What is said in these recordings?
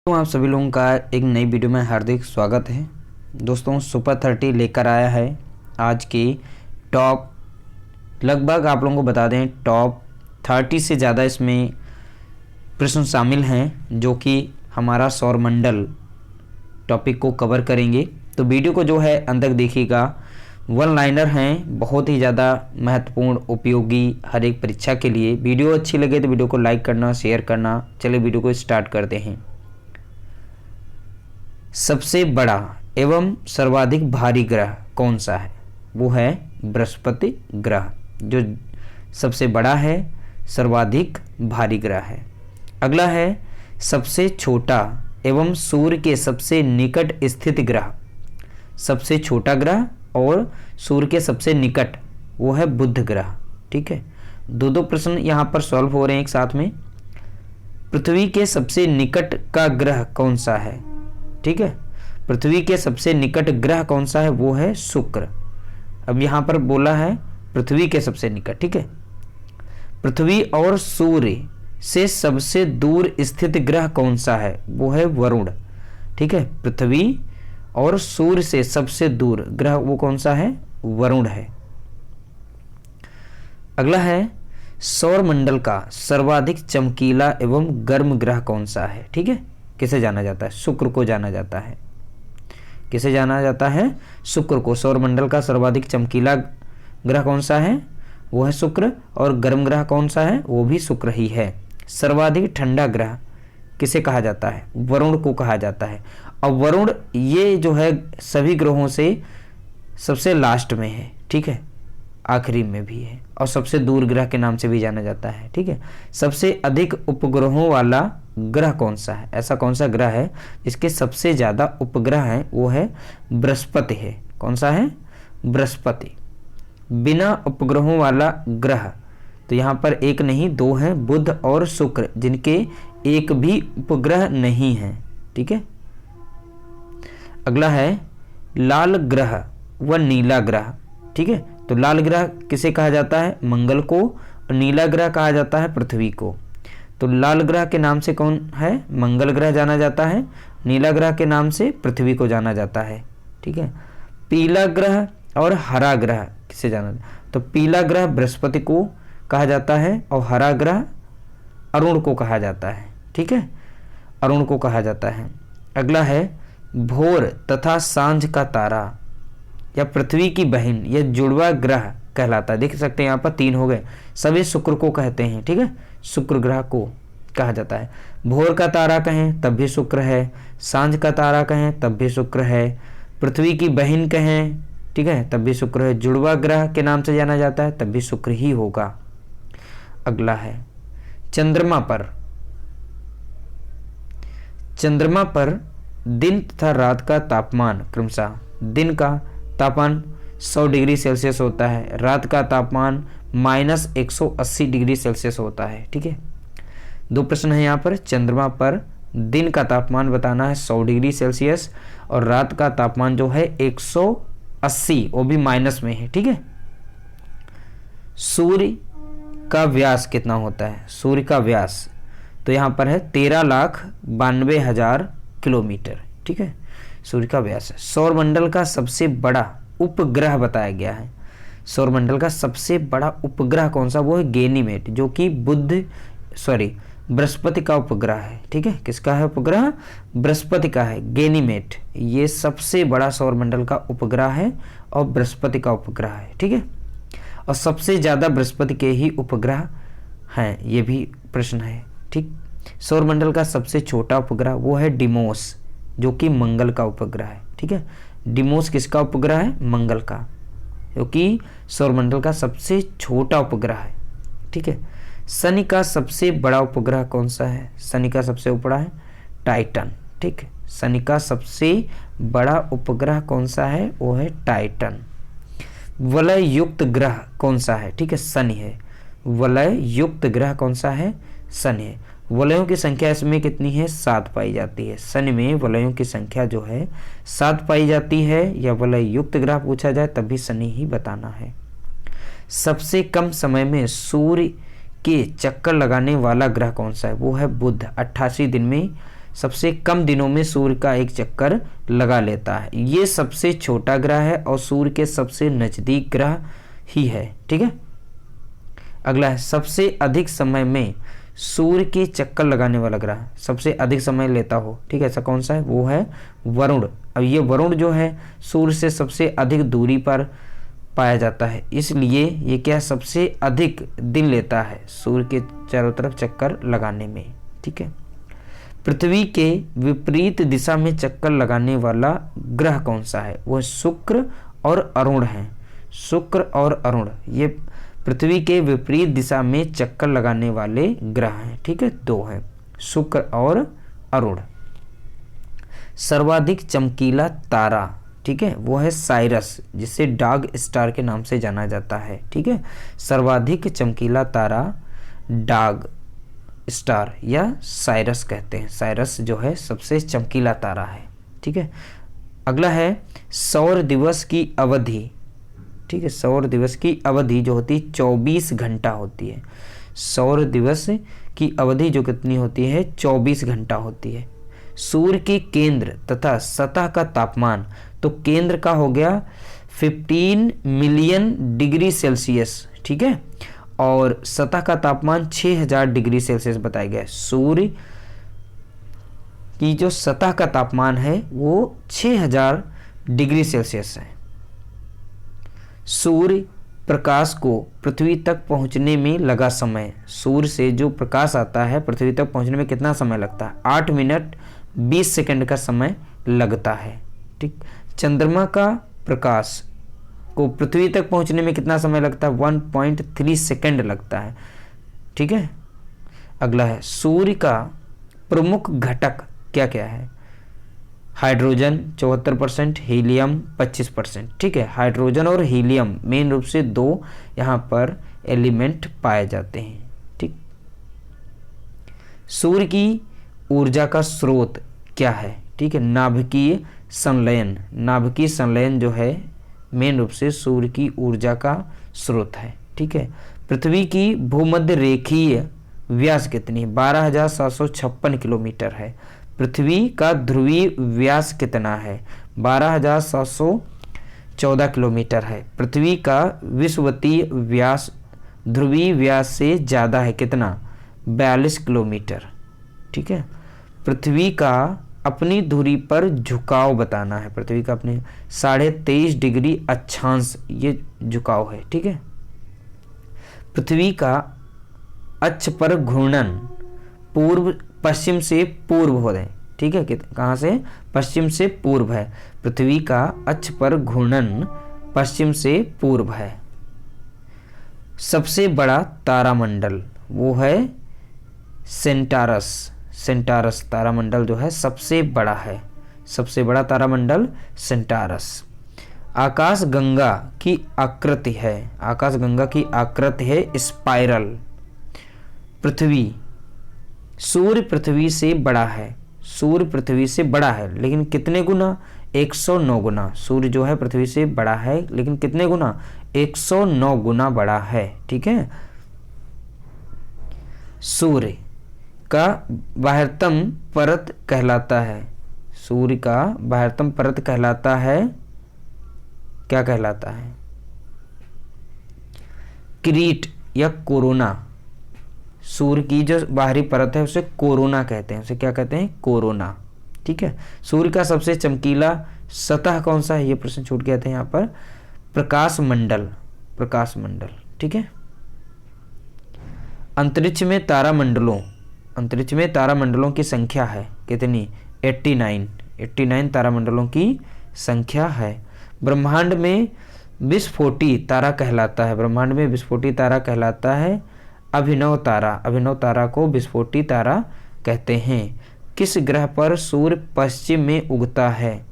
तो आप सभी लोगों का एक नई वीडियो में हार्दिक स्वागत है। दोस्तों सुपर 30 लेकर आया है आज की टॉप, लगभग आप लोगों को बता दें टॉप 30 से ज़्यादा इसमें प्रश्न शामिल हैं जो कि हमारा सौरमंडल टॉपिक को कवर करेंगे। तो वीडियो को जो है अंत तक देखिएगा। वन लाइनर हैं, बहुत ही ज़्यादा महत्वपूर्ण उपयोगी हर एक परीक्षा के लिए। वीडियो अच्छी लगे तो वीडियो को लाइक करना, शेयर करना। चलिए वीडियो को स्टार्ट करते हैं। सबसे बड़ा एवं सर्वाधिक भारी ग्रह कौन सा है? वो है बृहस्पति ग्रह, जो सबसे बड़ा है, सर्वाधिक भारी ग्रह है। अगला है सबसे छोटा एवं सूर्य के सबसे निकट स्थित ग्रह। सबसे छोटा ग्रह और सूर्य के सबसे निकट वो है बुध ग्रह। ठीक है, दो प्रश्न यहाँ पर सॉल्व हो रहे हैं एक साथ में। पृथ्वी के सबसे निकट का ग्रह कौन सा है? ठीक है, पृथ्वी के सबसे निकट ग्रह कौन सा है? वो है शुक्र। अब यहां पर बोला है पृथ्वी के सबसे निकट। ठीक है, पृथ्वी और सूर्य से सबसे दूर स्थित ग्रह कौन सा है? वो है वरुण। ठीक है, पृथ्वी और सूर्य से सबसे दूर ग्रह वो कौन सा है? वरुण है। अगला है सौरमंडल का सर्वाधिक चमकीला एवं गर्म ग्रह कौन सा है? ठीक है, किसे जाना जाता है? शुक्र को जाना जाता है। किसे जाना जाता है? शुक्र को। सौरमंडल का सर्वाधिक चमकीला ग्रह कौन सा है? वो है शुक्र। और गर्म ग्रह कौन सा है? वो भी शुक्र ही है। सर्वाधिक ठंडा ग्रह किसे कहा जाता है? वरुण को कहा जाता है। और वरुण ये जो है सभी ग्रहों से सबसे लास्ट में है। ठीक है, आखिरी में भी है और सबसे दूर ग्रह के नाम से भी जाना जाता है। ठीक है, सबसे अधिक उपग्रहों वाला ग्रह कौन सा है? ऐसा कौन सा ग्रह है जिसके सबसे ज्यादा उपग्रह हैं? वो है बृहस्पति है। कौन सा है? बृहस्पति। बिना उपग्रहों वाला ग्रह तो यहाँ पर एक नहीं दो हैं, बुध और शुक्र, जिनके एक भी उपग्रह नहीं है। ठीक है, अगला है लाल ग्रह व नीला ग्रह। ठीक है, तो लाल ग्रह किसे कहा जाता है? मंगल को। और नीला ग्रह कहा जाता है पृथ्वी को। तो लाल ग्रह के नाम से कौन है? मंगल ग्रह जाना जाता है। नीला ग्रह के नाम से पृथ्वी को जाना जाता है। ठीक है, पीला ग्रह और हरा ग्रह किसे जाना जाता है? तो पीला ग्रह बृहस्पति को कहा जाता है और हरा ग्रह अरुण को कहा जाता है। ठीक है, अरुण को कहा जाता है। अगला है भोर तथा सांझ का तारा या पृथ्वी की बहन या जुड़वा ग्रह कहलाता है। देख सकते हैं यहाँ पर 3 हो गए, सभी शुक्र को कहते हैं। ठीक है, शुक्र ग्रह को कहा जाता है। भोर का तारा कहें तब भी शुक्र है, सांझ का तारा कहें तब भी शुक्र है, पृथ्वी की बहन कहें, ठीक है, तब भी शुक्र है, जुड़वा ग्रह के नाम से जाना जाता है तब भी शुक्र ही होगा। अगला है चंद्रमा पर। चंद्रमा पर दिन तथा रात का तापमान क्रमशः दिन का तापमान 100 डिग्री सेल्सियस होता है, रात का तापमान -180 डिग्री सेल्सियस होता है। ठीक है, 2 प्रश्न है यहाँ पर। चंद्रमा पर दिन का तापमान बताना है 100 डिग्री सेल्सियस और रात का तापमान जो है 180, वो भी माइनस में है। ठीक है, सूर्य का व्यास कितना होता है? सूर्य का व्यास तो यहाँ पर है 13,92,000 किलोमीटर। ठीक है, सूर्य का व्यास है। सौरमंडल का सबसे बड़ा उपग्रह बताया गया है। सौरमंडल का सबसे बड़ा उपग्रह कौन सा? वो है गैनीमेड, जो कि बृहस्पति का उपग्रह है। ठीक है, किसका है उपग्रह? बृहस्पति का है, गैनीमेड। ये सबसे बड़ा सौरमंडल का उपग्रह है और बृहस्पति का उपग्रह है। ठीक है, और सबसे ज्यादा बृहस्पति के ही उपग्रह हैं, ये भी प्रश्न है। ठीक, सौरमंडल का सबसे छोटा उपग्रह वो है डिमोस, जो कि मंगल का उपग्रह है। ठीक है, डिमोस किसका उपग्रह है? मंगल का, क्योंकि सौरमंडल का सबसे छोटा उपग्रह है। ठीक है, शनि का सबसे बड़ा उपग्रह कौन सा है? शनि का सबसे बड़ा है टाइटन। ठीक है, शनि का सबसे बड़ा उपग्रह कौन सा है? वो है टाइटन। वलय युक्त ग्रह कौन सा है? ठीक है, शनि है। वलय युक्त ग्रह कौन सा है? शनि है। वलयों की संख्या इसमें कितनी है? 7 पाई जाती है। शनि में वलयों की संख्या जो है 7 पाई जाती है। या वलय युक्त ग्रह पूछा जाए तब भी शनि ही बताना है। सबसे कम समय में सूर्य के चक्कर लगाने वाला ग्रह कौन सा है? वो है बुध। 88 दिन में सबसे कम दिनों में सूर्य का एक चक्कर लगा लेता है। ये सबसे छोटा ग्रह है और सूर्य के सबसे नज़दीक ग्रह ही है। ठीक है, अगला है सबसे अधिक समय में सूर्य के चक्कर लगाने वाला ग्रह, सबसे अधिक समय लेता हो। ठीक है, ऐसा कौन सा है? वो है वरुण। अब ये वरुण जो है सूर्य से सबसे अधिक दूरी पर पाया जाता है, इसलिए ये क्या सबसे अधिक दिन लेता है सूर्य के चारों तरफ चक्कर लगाने में। ठीक है, पृथ्वी के विपरीत दिशा में चक्कर लगाने वाला ग्रह कौन सा है? वो शुक्र और अरुण है। शुक्र और अरुण ये पृथ्वी के विपरीत दिशा में चक्कर लगाने वाले ग्रह हैं। ठीक है, दो हैं, शुक्र और अरुण। सर्वाधिक चमकीला तारा, ठीक है, वो है साइरस, जिसे डॉग स्टार के नाम से जाना जाता है। ठीक है, सर्वाधिक चमकीला तारा डॉग स्टार या साइरस कहते हैं। साइरस जो है सबसे चमकीला तारा है। ठीक है, अगला है सौर दिवस की अवधि। ठीक है, सौर दिवस की अवधि जो होती है 24 घंटा होती है। सौर दिवस की अवधि जो कितनी होती है? 24 घंटा होती है। सूर्य के केंद्र तथा सतह का तापमान, तो केंद्र का हो गया 15 मिलियन डिग्री सेल्सियस। ठीक है, और सतह का तापमान 6000 डिग्री सेल्सियस बताया गया है। सूर्य की जो सतह का तापमान है वो 6000 डिग्री सेल्सियस है। सूर्य प्रकाश को पृथ्वी तक पहुंचने में लगा समय, सूर्य से जो प्रकाश आता है पृथ्वी तक पहुंचने में कितना समय लगता है? 8 मिनट 20 सेकंड का समय लगता है। ठीक, चंद्रमा का प्रकाश को पृथ्वी तक पहुंचने में कितना समय लगता है? 1.3 सेकंड लगता है। ठीक है, अगला है सूर्य का प्रमुख घटक क्या क्या है? Hydrogen 74%, helium 25%। ठीक है, हाइड्रोजन और हीलियम मेन रूप से दो यहाँ पर एलिमेंट पाए जाते हैं। ठीक, सूर्य की ऊर्जा का स्रोत क्या है? ठीक है, नाभिकीय संलयन। नाभिकीय संलयन जो है मेन रूप से सूर्य की ऊर्जा का स्रोत है। ठीक है, पृथ्वी की भूमध्य रेखीय व्यास कितनी है? 12,756 किलोमीटर है। पृथ्वी का ध्रुवीय व्यास कितना है? 12,714 किलोमीटर है। पृथ्वी का विषुवतीय व्यास ध्रुवीय व्यास से ज़्यादा है, कितना? 42 किलोमीटर। ठीक है, पृथ्वी का अपनी धुरी पर झुकाव बताना है। पृथ्वी का अपने 23.5 डिग्री अक्षांश ये झुकाव है। ठीक है, पृथ्वी का अक्ष पर घूर्णन पूर्व पश्चिम से पूर्व हो रहे। ठीक है, कहाँ से? पश्चिम से पूर्व है। पृथ्वी का अक्ष पर घूर्णन पश्चिम से पूर्व है। सबसे बड़ा तारामंडल वो है सेंटारस। सेंटारस तारामंडल जो है सबसे बड़ा है। सबसे बड़ा तारामंडल सेंटारस। आकाश गंगा की आकृति है, आकाश गंगा की आकृति है स्पाइरल। पृथ्वी, सूर्य पृथ्वी से बड़ा है। सूर्य पृथ्वी से बड़ा है लेकिन कितने गुना? 109 गुना। सूर्य जो है पृथ्वी से बड़ा है लेकिन कितने गुना? 109 गुना बड़ा है। ठीक है, सूर्य का बाह्यतम परत कहलाता है। सूर्य का बाह्यतम परत कहलाता है, क्या कहलाता है? किरीट या कोरोना। सूर्य की जो बाहरी परत है उसे कोरोना कहते हैं। उसे क्या कहते हैं? कोरोना। ठीक है, सूर्य का सबसे चमकीला सतह कौन सा है? ये प्रश्न छूट गया था यहाँ पर। प्रकाश मंडल। प्रकाश मंडल। ठीक है, अंतरिक्ष में तारामंडलों की संख्या है कितनी? 89 तारामंडलों की संख्या है। ब्रह्मांड में विस्फोटी तारा कहलाता है। ब्रह्मांड में विस्फोटी तारा कहलाता है अभिनव तारा। अभिनव तारा को विस्फोटी तारा कहते हैं। किस ग्रह पर सूर्य पश्चिम में उगता है?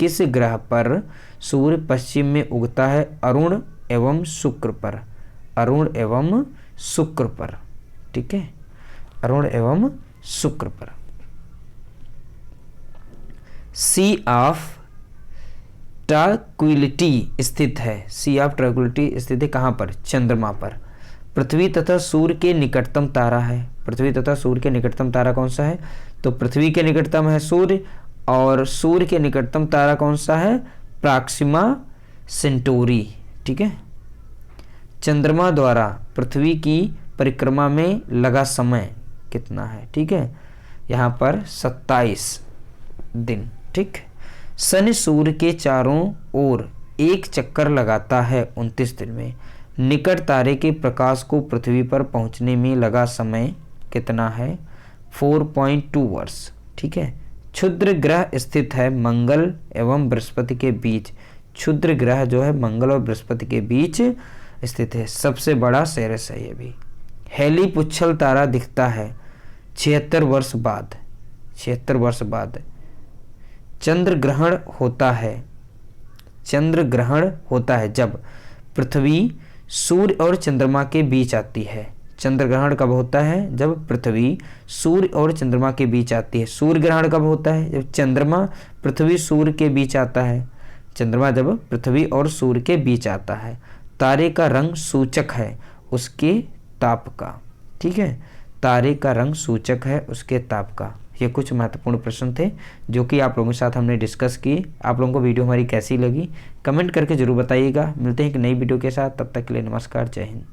किस ग्रह पर सूर्य पश्चिम में उगता है? अरुण एवं शुक्र पर। अरुण एवं शुक्र पर। ठीक है, अरुण एवं शुक्र पर। सी ऑफ ट्रैंक्विलिटी स्थित है। सी ऑफ ट्रैंक्विलिटी स्थित है कहाँ पर? चंद्रमा पर। पृथ्वी तथा सूर्य के निकटतम तारा है। पृथ्वी तथा सूर्य के निकटतम तारा कौन सा है? तो पृथ्वी के निकटतम है सूर्य, और सूर्य के निकटतम तारा कौन सा है? Proxima Centauri. ठीक है। चंद्रमा द्वारा पृथ्वी की परिक्रमा में लगा समय कितना है? ठीक है, यहाँ पर 27 दिन। ठीक। शनि सूर्य के चारों ओर एक चक्कर लगाता है 29 दिन में। निकट तारे के प्रकाश को पृथ्वी पर पहुंचने में लगा समय कितना है? 4.2 वर्ष। ठीक है। क्षुद्र ग्रह स्थित है मंगल एवं बृहस्पति के बीच। क्षुद्र ग्रह जो है मंगल और बृहस्पति के बीच स्थित है। सबसे बड़ा सेरेस है ये भी। हेली पुच्छल तारा दिखता है 76 वर्ष बाद। 76 वर्ष बाद चंद्र ग्रहण होता है। चंद्र ग्रहण होता है जब पृथ्वी सूर्य और चंद्रमा के बीच आती है। चंद्र ग्रहण कब होता है? जब पृथ्वी सूर्य और चंद्रमा के बीच आती है। सूर्य ग्रहण कब होता है? जब चंद्रमा पृथ्वी सूर्य के बीच आता है। चंद्रमा जब पृथ्वी और सूर्य के बीच आता है। तारे का रंग सूचक है उसके ताप का। ठीक है, तारे का रंग सूचक है उसके ताप का। ये कुछ महत्वपूर्ण प्रश्न थे जो कि आप लोगों के साथ हमने डिस्कस किए। आप लोगों को वीडियो हमारी कैसी लगी कमेंट करके जरूर बताइएगा। मिलते हैं एक नई वीडियो के साथ, तब तक के लिए नमस्कार, जय हिंद।